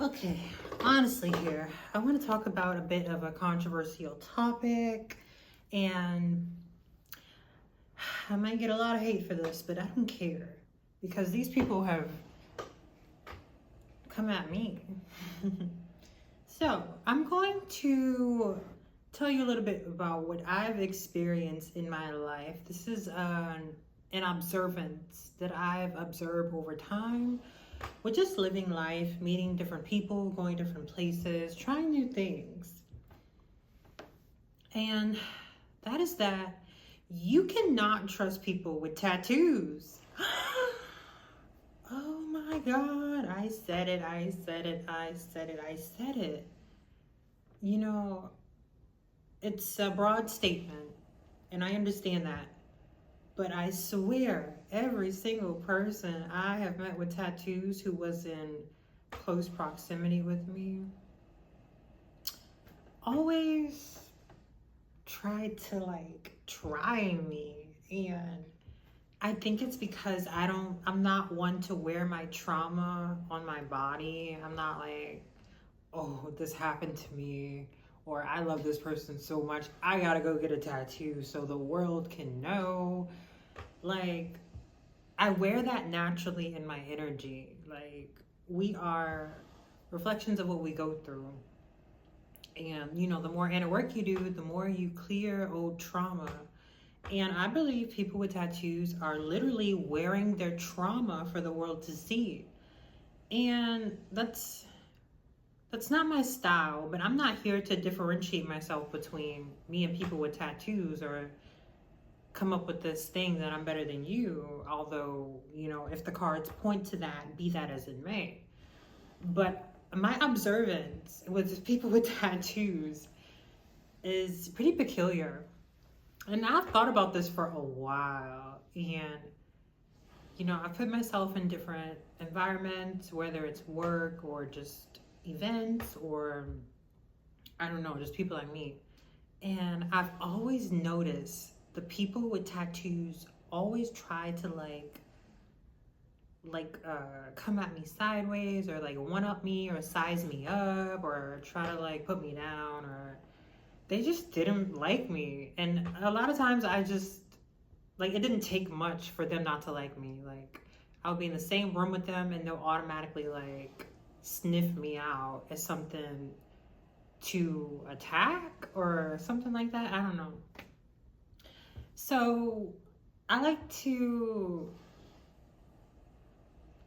Okay, honestly, here, I want to talk about a bit of a controversial topic, and I might get a lot of hate for this, but I don't care because these people have come at me. So, I'm going to tell you a little bit about what I've experienced in my life. This is an observance that I've observed over time with just living life, meeting different people, going different places, trying new things. And that is that you cannot trust people with tattoos. Oh my God, I said it, I said it, I said it, I said it. You know, it's a broad statement, and I understand that. But I swear, every single person I have met with tattoos who was in close proximity with me always tried to try me. And I think it's because I'm not one to wear my trauma on my body. I'm not like, oh, this happened to me, or I love this person so much, I gotta go get a tattoo so the world can know. Like, I wear that naturally in my energy. Like, we are reflections of what we go through. And, the more inner work you do, the more you clear old trauma. And I believe people with tattoos are literally wearing their trauma for the world to see. And that's not my style, but I'm not here to differentiate myself between me and people with tattoos or come up with this thing that I'm better than you, although, if the cards point to that, be that as it may. But my observance with people with tattoos is pretty peculiar. And I've thought about this for a while. And, I put myself in different environments, whether it's work or just events or, I don't know, just people I meet. And I've always noticed the people with tattoos always try to come at me sideways, or one up me, or size me up, or try to put me down, or they just didn't like me. And a lot of times I just it didn't take much for them not to like me. I'll be in the same room with them and they'll automatically sniff me out as something to attack or something like that. I don't know. So I like to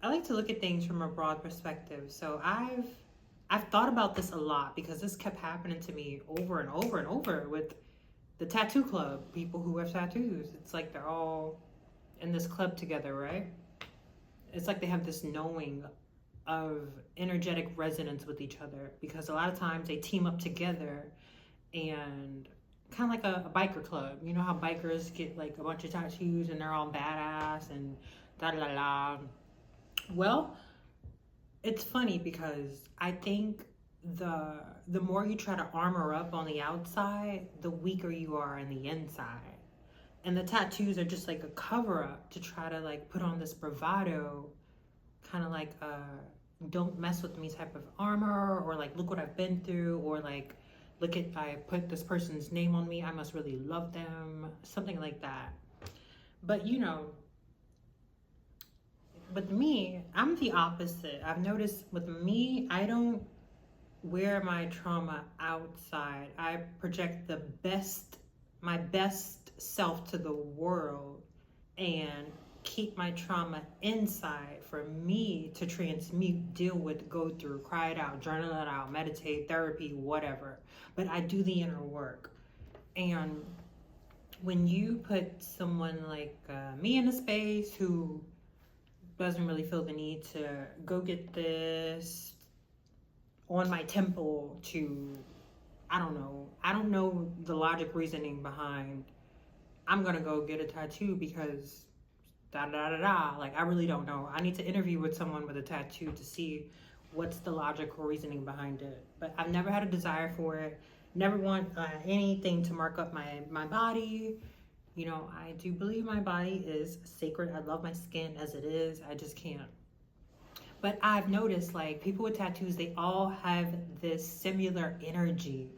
look at things from a broad perspective. So I've thought about this a lot because this kept happening to me over and over and over with the tattoo club, people who have tattoos. It's like they're all in this club together, right? It's like they have this knowing of energetic resonance with each other, because a lot of times they team up together and kind of like a biker club. You know how bikers get a bunch of tattoos and they're all badass and da da da. Well, it's funny because I think the more you try to armor up on the outside, the weaker you are in the inside. And the tattoos are just a cover up to try to put on this bravado, kind of don't mess with me type of armor, or look what I've been through, or look at, I put this person's name on me, I must really love them, something like that. But with me, I'm the opposite. I've noticed with me, I don't wear my trauma outside. I project my best self to the world, and keep my trauma inside for me to transmute, deal with, go through, cry it out, journal it out, meditate, therapy, whatever. But I do the inner work. And when you put someone like me in a space who doesn't really feel the need to go get this on my temple to, I don't know the logic reasoning behind, I'm gonna go get a tattoo because da da da da. I really don't know. I need to interview with someone with a tattoo to see what's the logical reasoning behind it. But I've never had a desire for it. Never want anything to mark up my body. I do believe my body is sacred. I love my skin as it is. I just can't. But I've noticed like people with tattoos, they all have this similar energy.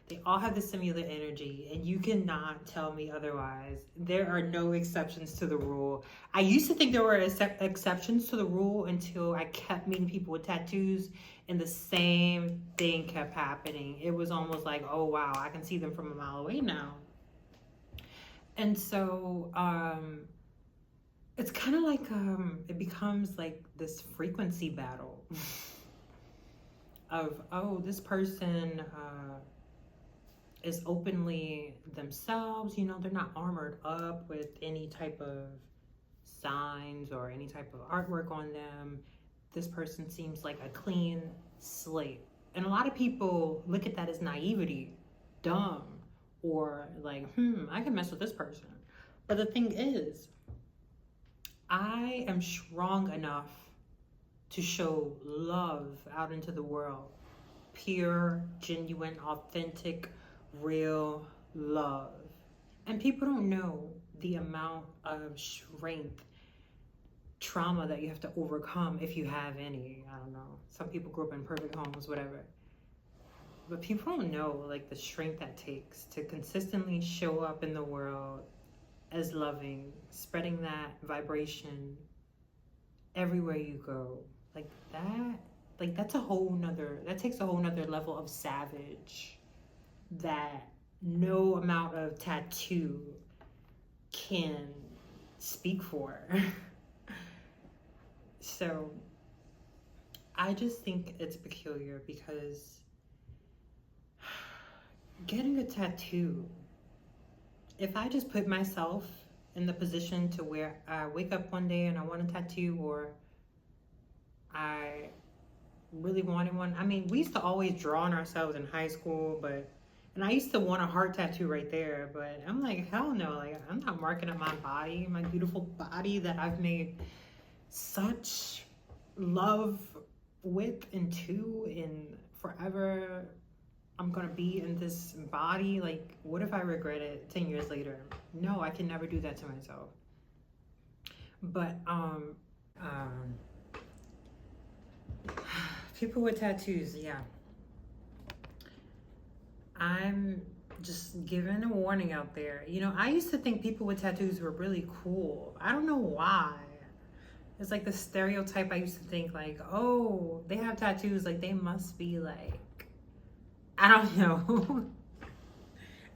They all have this similar energy, and you cannot tell me otherwise. There are no exceptions to the rule. I used to think there were exceptions to the rule until I kept meeting people with tattoos, and the same thing kept happening. It was almost like, oh wow, I can see them from a mile away now. And so it's kind of like it becomes like this frequency battle of, oh, this person is openly themselves, you know, they're not armored up with any type of signs or any type of artwork on them. This person seems like a clean slate. And a lot of people look at that as naivety, dumb, or like, I can mess with this person. But the thing is, I am strong enough to show love out into the world. Pure, genuine, authentic, real love. And people don't know the amount of strength, trauma that you have to overcome if you have any. I don't know. Some people grew up in perfect homes, whatever. But people don't know like the strength that takes to consistently show up in the world as loving, spreading that vibration everywhere you go. That's a whole nother, that takes a whole nother level of savage that no amount of tattoo can speak for. So I just think it's peculiar because getting a tattoo, if I just put myself in the position to where I wake up one day and I want a tattoo, or I really wanted one. I mean, we used to always draw on ourselves in high school, and I used to want a heart tattoo right there, but I'm like, hell no, like I'm not marking up my body, my beautiful body that I've made such love with and to, and forever I'm gonna be in this body. Like, what if I regret it 10 years later? No, I can never do that to myself. But people with tattoos, yeah. I'm just giving a warning out there. You know, I used to think people with tattoos were really cool. I don't know why. It's like the stereotype I used to think, like, oh, they have tattoos, like they must be like, I don't know.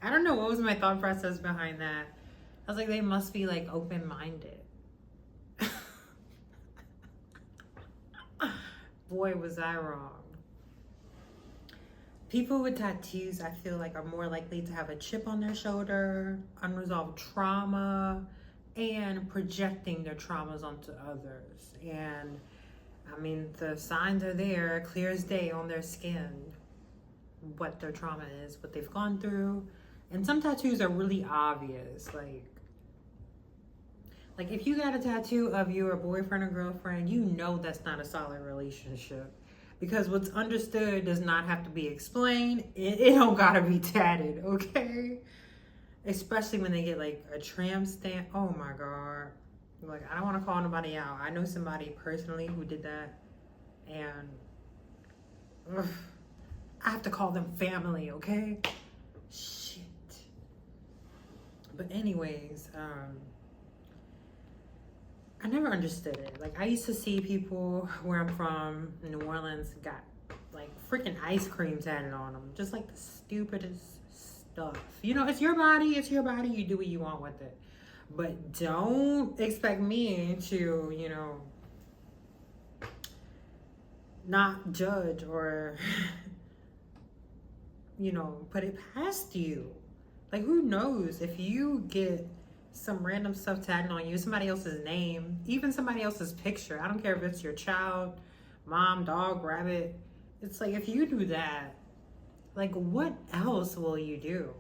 I don't know what was my thought process behind that. I was like, they must be like open-minded. Boy, was I wrong. People with tattoos, I feel like, are more likely to have a chip on their shoulder, unresolved trauma, and projecting their traumas onto others. And I mean, the signs are there, clear as day on their skin, what their trauma is, what they've gone through. And some tattoos are really obvious. Like if you got a tattoo of your boyfriend or girlfriend, you know that's not a solid relationship. Because what's understood does not have to be explained. It don't gotta be tatted, okay? Especially when they get like a tramp stamp. Oh my God. Like, I don't want to call nobody out. I know somebody personally who did that. And I have to call them family, okay? Shit. But anyways, I never understood it. Like, I used to see people where I'm from, New Orleans, got like freaking ice cream tatted on them. Just like the stupidest stuff. You know, it's your body, you do what you want with it. But don't expect me to, you know, not judge or, you know, put it past you. Like, who knows if you get some random stuff tatted on you, somebody else's name, even somebody else's picture. I don't care if it's your child, mom, dog, rabbit. It's like, if you do that, like, what else will you do?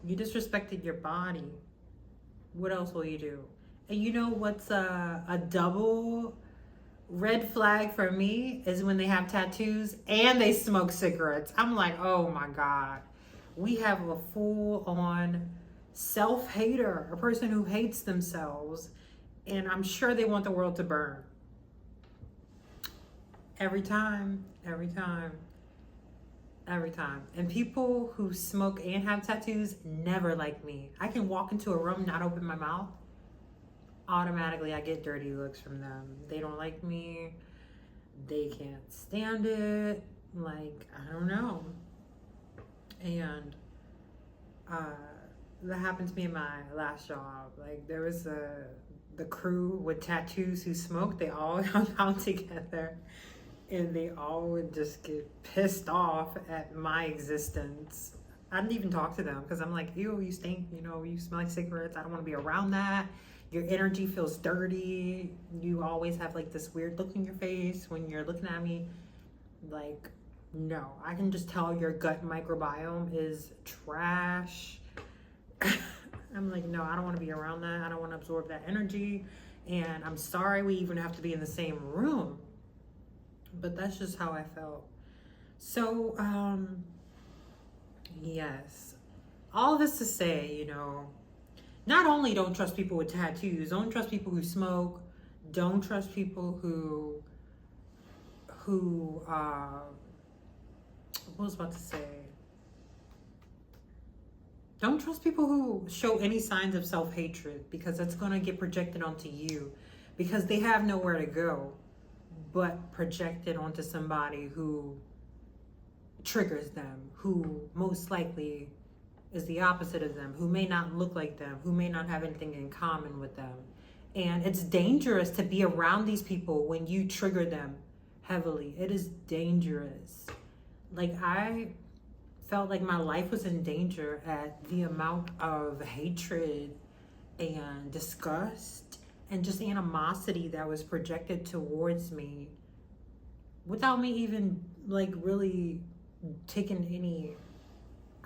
You disrespected your body. What else will you do? And you know what's a double red flag for me is when they have tattoos and they smoke cigarettes. I'm like, oh my God. We have a full-on self-hater, a person who hates themselves, and I'm sure they want the world to burn. Every time, every time, every time. And people who smoke and have tattoos never like me. I can walk into a room, not open my mouth. Automatically, I get dirty looks from them. They don't like me. They can't stand it. Like, I don't know. And that happened to me in my last job. Like, there was the crew with tattoos who smoked. They all hung out together, and they all would just get pissed off at my existence. I didn't even talk to them because I'm like, ew, you stink, you know, you smell like cigarettes. I don't want to be around that. Your energy feels dirty. You always have like this weird look in your face when you're looking at me. Like, no, I can just tell your gut microbiome is trash. I'm like, no, I don't want to be around that. I don't want to absorb that energy. And I'm sorry we even have to be in the same room. But that's just how I felt. So, yes. All this to say, you know, not only don't trust people with tattoos, don't trust people who smoke, don't trust people who what was I about to say? Don't trust people who show any signs of self-hatred, because that's going to get projected onto you, because they have nowhere to go but projected onto somebody who triggers them, who most likely is the opposite of them, who may not look like them, who may not have anything in common with them. And it's dangerous to be around these people when you trigger them heavily. It is dangerous. Like, I felt like my life was in danger at the amount of hatred and disgust and just animosity that was projected towards me without me even like really taking any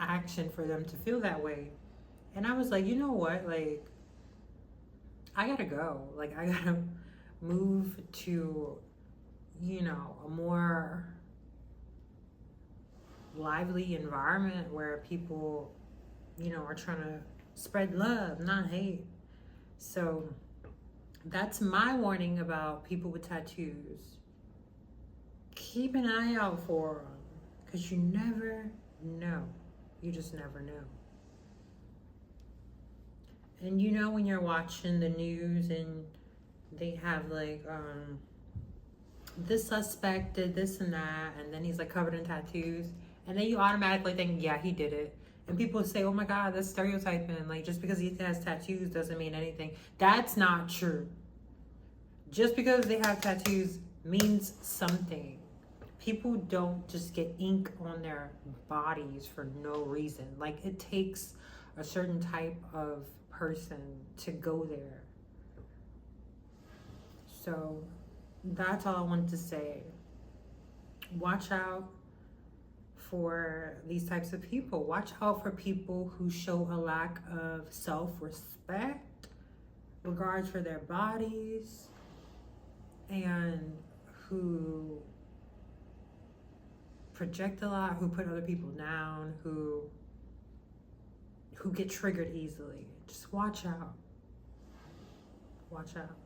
action for them to feel that way. And I was like, you know what, like, I gotta go. Like, I gotta move to, you know, a more lively environment where people, you know, are trying to spread love, not hate. So that's my warning about people with tattoos. Keep an eye out for them, because you never know. You just never know. And you know, when you're watching the news and they have like, this suspect did this and that, and then he's like covered in tattoos, and then you automatically think, yeah, he did it. And people say, oh my God, that's stereotyping. Like, just because he has tattoos doesn't mean anything. That's not true. Just because they have tattoos means something. People don't just get ink on their bodies for no reason. Like, it takes a certain type of person to go there. So that's all I wanted to say. Watch out for these types of people. Watch out for people who show a lack of self-respect, regards for their bodies, and who project a lot, who put other people down, who get triggered easily. Just watch out. Watch out.